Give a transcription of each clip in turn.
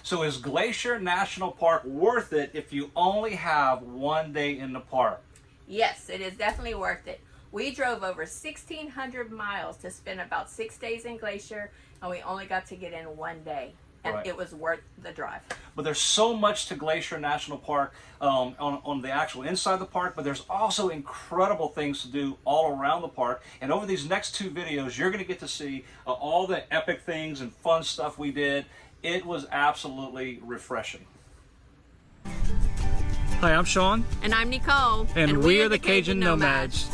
So is Glacier National Park worth it if you only have one day in the park? Yes, it is definitely worth it. We drove over 1,600 miles to spend about 6 days in Glacier, and we only got to get in one day. And Right. it was worth the drive. But there's so much to Glacier National Park on the actual inside of the park, but there's also incredible things to do all around the park. And over these next two videos, you're going to get to see all the epic things and fun stuff we did. It was absolutely refreshing. Hi, I'm Sean. And I'm Nicole. And we are the Cajun Nomads.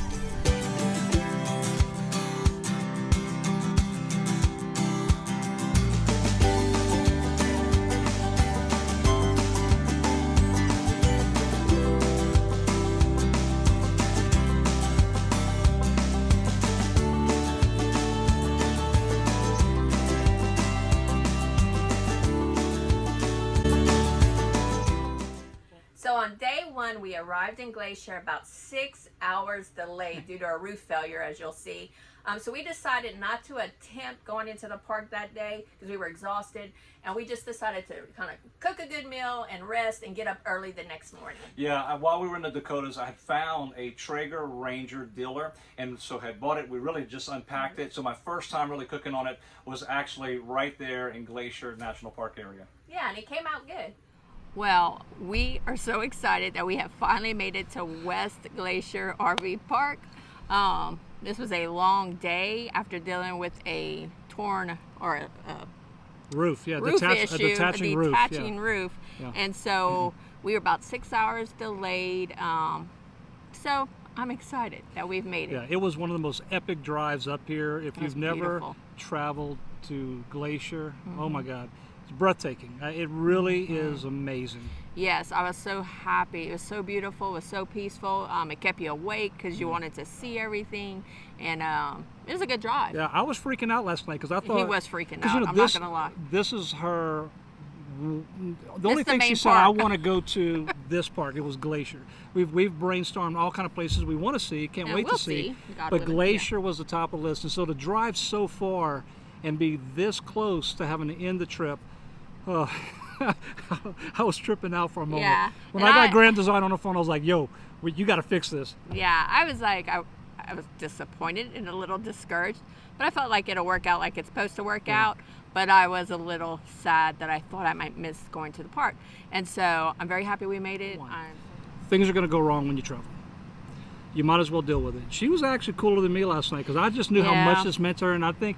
So on day one, we arrived in Glacier about 6 hours delayed due to a roof failure, as you'll see. So we decided not to attempt going into the park that day because we were exhausted, and we just decided to kind of cook a good meal and rest and get up early the next morning. Yeah, while we were in the Dakotas, I had found a Traeger Ranger dealer, and so had bought it. We really just unpacked it. So my first time really cooking on it was actually right there in Glacier National Park area. Yeah, and it came out good. Well, we are so excited that we have finally made it to West Glacier RV Park. This was a long day after dealing with a torn or a Roof, yeah, roof issue, detaching roof. Yeah. And so we were about 6 hours delayed. So I'm excited that we've made it. Yeah, it was one of the most epic drives up here. If you've never beautiful. traveled to Glacier, oh my God, it's breathtaking. It really is amazing. Yes, I was so happy. It was so beautiful. It was so peaceful. It kept you awake because you wanted to see everything, and it was a good drive. Yeah, I was freaking out last night because I thought He was freaking out. You know, I'm not gonna lie. This is her. The only the thing she main said, I park. want to go to this park. It was Glacier. We've brainstormed all kind of places we want to see. Can't And wait we'll to see. God But willing, Glacier was the top of the list, and so to drive so far and be this close to having to end the trip. Oh, I was tripping out for a moment. Yeah. When And I got Grand Design on the phone, I was like, "Yo, you got to fix this." Yeah, I was like, I was disappointed and a little discouraged, but I felt like it'll work out like it's supposed to work out. But I was a little sad that I thought I might miss going to the park, and so I'm very happy we made it. Things are going to go wrong when you travel. You might as well deal with it. She was actually cooler than me last night because I just knew how much this meant to her, and I think,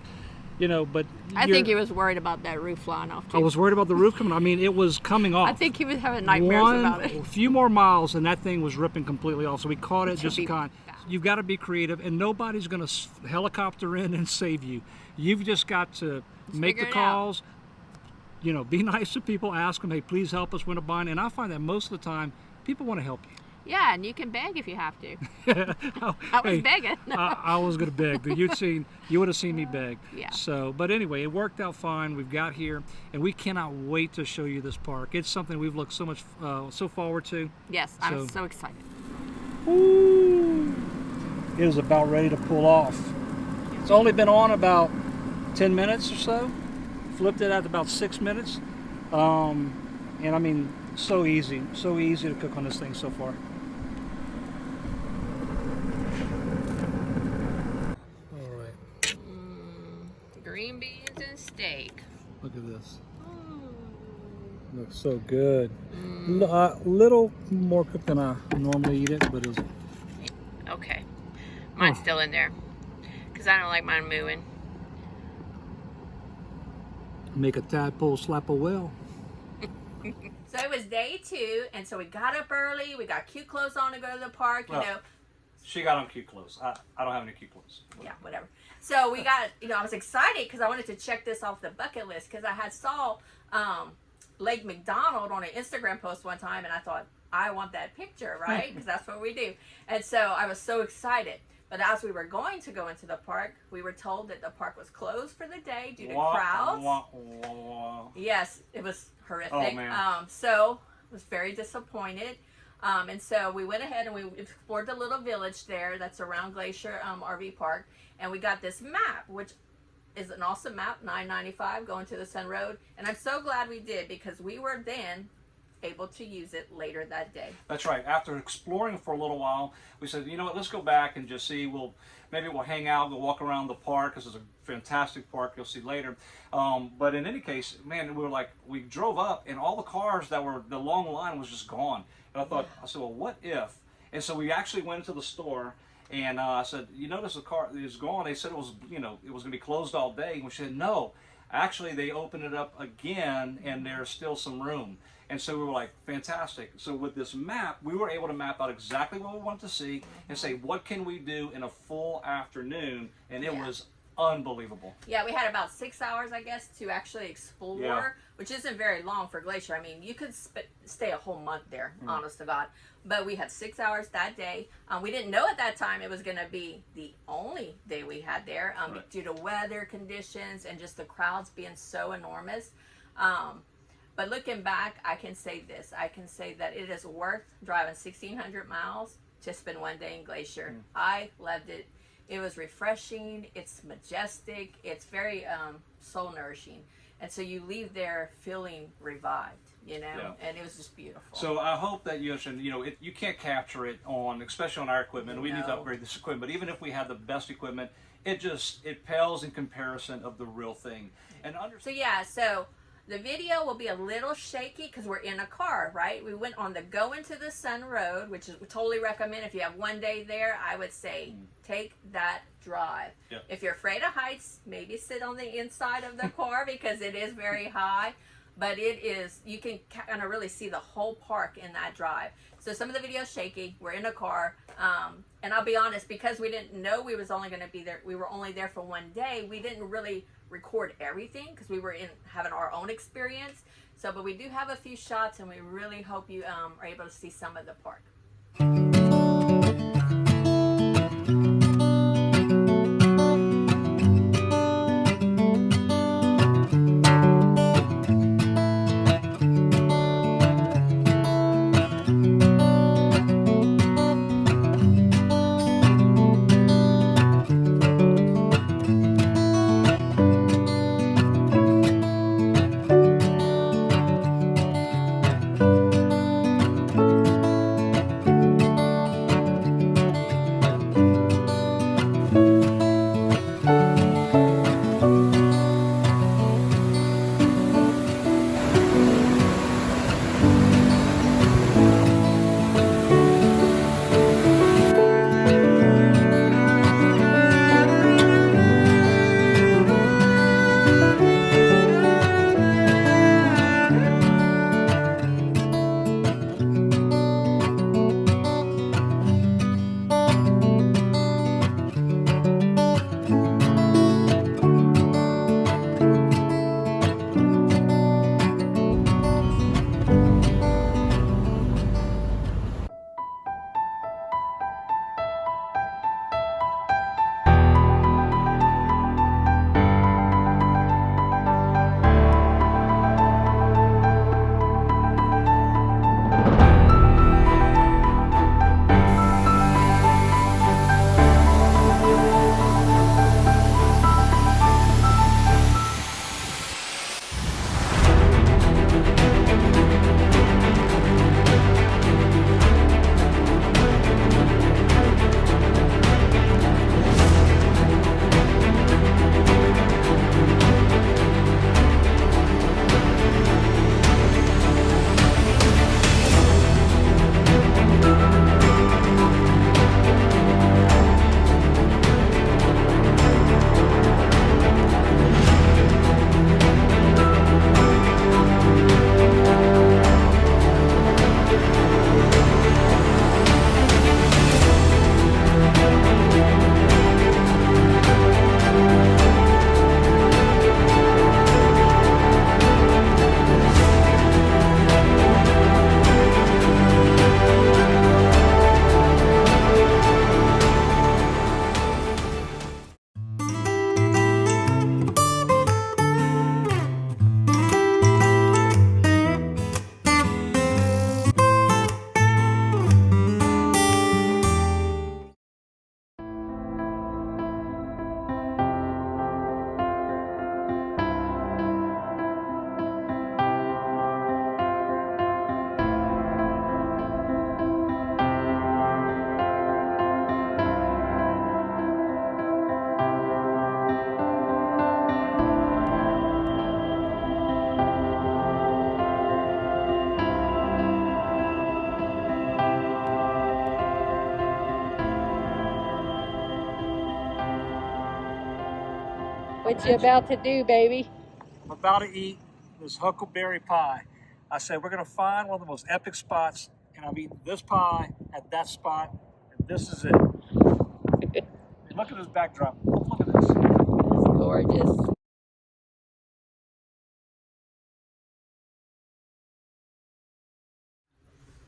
you know, but I think he was worried about that roof flying off too. I was worried about the roof coming. I mean, it was coming off. I think he was having nightmares about it. A few more miles, and that thing was ripping completely off. So we caught it just kind. You've got to be creative, and nobody's going to helicopter in and save you. You've just got to make the calls. You know, be nice to people. Ask them, hey, please help us win a bind. And I find that most of the time, people want to help you. Yeah, and you can beg if you have to. I was begging. I was going to beg. You would have seen me beg. Yeah. So, but anyway, it worked out fine. We've got here, and we cannot wait to show you this park. It's something we've looked so forward to. Yes, I'm so excited. Woo! It is about ready to pull off. It's only been on about 10 minutes or so. Flipped it at about 6 minutes. And I mean, so easy to cook on this thing so far. All right. Green beans and steak. Look at this. Looks so good. Little more cooked than I normally eat it, but it was. Okay. Mine's still in there because I don't like mine mooing. Make a tadpole slap a whale. So it was day 2, and so we got up early. We got cute clothes on to go to the park. You know, she got on cute clothes. I don't have any cute clothes. Yeah, whatever. So we got, I was excited because I wanted to check this off the bucket list because I had saw Lake McDonald on an Instagram post one time, and I thought, I want that picture, right? Because that's what we do. And so I was so excited. But as we were going to go into the park, we were told that the park was closed for the day due to crowds. Yes, it was horrific. Oh, man. So I was very disappointed. And so we went ahead and we explored the little village there that's around Glacier RV Park. And we got this map, which is an awesome map, $9.95 going to the Sun Road, and I'm so glad we did because we were then able to use it later that day. That's right. After exploring for a little while, we said, you know what, let's go back and just see. Maybe we'll hang out, go walk around the park. This is a fantastic park. You'll see later. But in any case, man, we drove up and all the cars that were, the long line was just gone. And I said, well, what if? And so we actually went into the store. And I said, you notice the car is gone. They said it was, it was going to be closed all day. And we said, no, actually they opened it up again, and there's still some room. And so we were like, fantastic. So with this map, we were able to map out exactly what we wanted to see and say, what can we do in a full afternoon? And it was unbelievable. Yeah, we had about 6 hours, I guess, to actually explore, which isn't very long for Glacier. I mean, you could stay a whole month there, honest to God. But we had 6 hours that day. We didn't know at that time it was going to be the only day we had there due to weather conditions and just the crowds being so enormous. But looking back, I can say this. I can say that it is worth driving 1,600 miles to spend one day in Glacier. I loved it. It was refreshing. It's majestic. It's very soul nourishing. And so you leave there feeling revived, and it was just beautiful. So I hope that you understand, you can't capture it especially on our equipment. We need to upgrade this equipment. But even if we had the best equipment, it pales in comparison of the real thing. And So the video will be a little shaky because we're in a car, right? We went on the Go Into the Sun Road, which is totally recommend. If you have one day there, I would say take that drive. Yep. If you're afraid of heights, maybe sit on the inside of the car because it is very high. But you can kind of really see the whole park in that drive. So some of the video is shaky. We're in a car. And I'll be honest, because we didn't know we was only going to be there, we were only there for one day, we didn't really record everything because we were having our own experience. But we do have a few shots, and we really hope you are able to see some of the park. What you about to do, baby? I'm about to eat this huckleberry pie. I said we're gonna find one of the most epic spots, and I'm eating this pie at that spot, and this is it. Look at this backdrop. Look at this. It's gorgeous.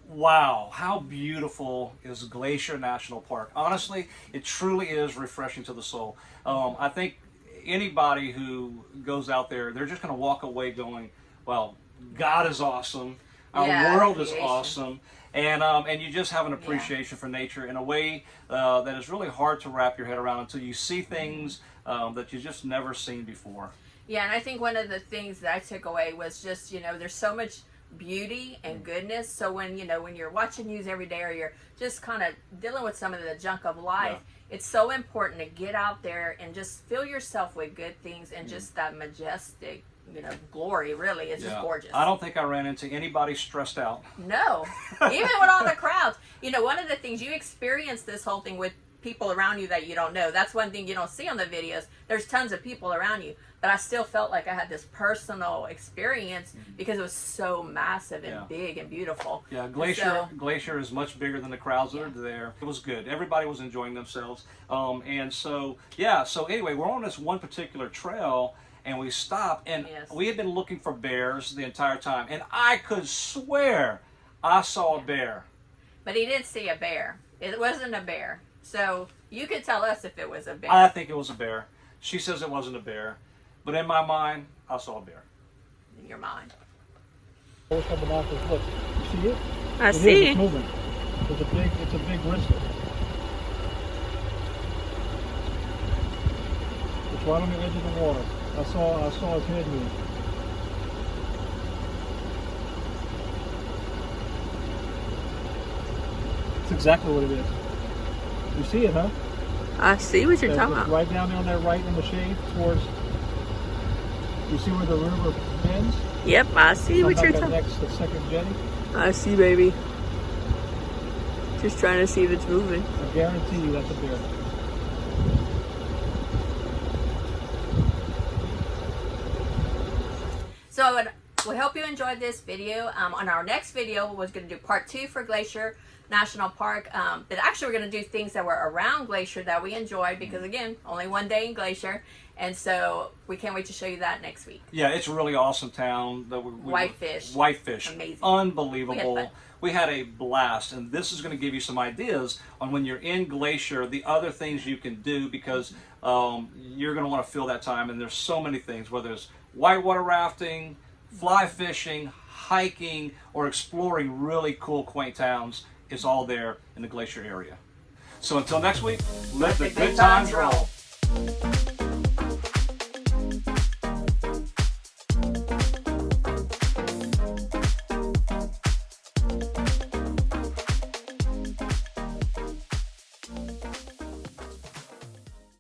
Wow, how beautiful is Glacier National Park? Honestly, it truly is refreshing to the soul. I think anybody who goes out there, they're just going to walk away going, well, God is awesome. Our world is awesome. And you just have an appreciation for nature in a way that is really hard to wrap your head around until you see things that you've just never seen before. Yeah, and I think one of the things that I took away was just, there's so much beauty and goodness. So when you're watching news every day, or you're just kind of dealing with some of the junk of life, it's so important to get out there and just fill yourself with good things and just that majestic glory. Really, it's just gorgeous. I don't think I ran into anybody stressed out. No, even with all the crowds. One of the things, you experience this whole thing with people around you that you don't know. That's one thing you don't see on the videos. There's tons of people around you, but I still felt like I had this personal experience because it was so massive and big and beautiful. Yeah, Glacier is much bigger than the crowds that are there. It was good. Everybody was enjoying themselves. And so anyway, we're on this one particular trail, and we stopped, and we had been looking for bears the entire time, and I could swear I saw a bear. But he didn't see a bear. It wasn't a bear. So you could tell us if it was a bear. I think it was a bear. She says it wasn't a bear. But in my mind, I saw a bear. In your mind. Look, you see it? I see. It's moving. It's a big rooster. It's right on the edge of the water. I saw his head move. That's exactly what it is. You see it, huh? I see what you're talking about. Right down there on that right in the shade towards. You see where the river ends? Yep, I see what you're talking about. The second jetty. I see, baby. Just trying to see if it's moving. I guarantee you that's a bear. So we hope you enjoyed this video. On our next video, we're going to do part 2 for Glacier National Park. But actually, we're going to do things that were around Glacier that we enjoyed because, again, only one day in Glacier. And so we can't wait to show you that next week. Yeah, it's a really awesome town. Whitefish. Amazing. Unbelievable. We had a blast, and this is going to give you some ideas on when you're in Glacier, the other things you can do, because you're going to want to fill that time, and there's so many things, whether it's whitewater rafting, fly fishing, hiking, or exploring really cool, quaint towns. It's all there in the Glacier area. So until next week, let the good times roll.